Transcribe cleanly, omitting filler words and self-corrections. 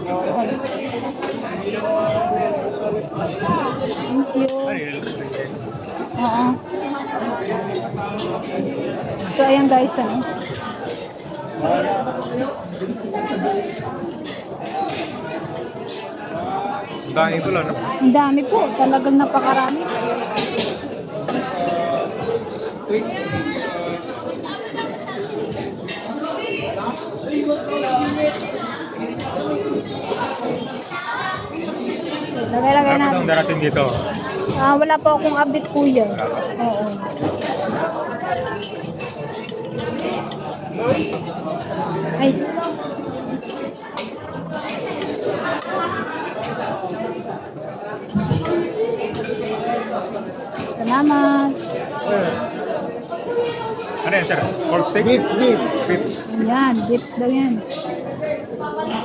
Thank you. Oo. So, ayan guys, ano. Dami pala, no? Ang dami po. Talagang napakarami. Lagay-lagay Ano natin. itong darating dito? Wala pa akong update kuya. Oo. Ay. Salamat. Ano yan, sir? Pork steak? Beef. Ayan, dips daw yan.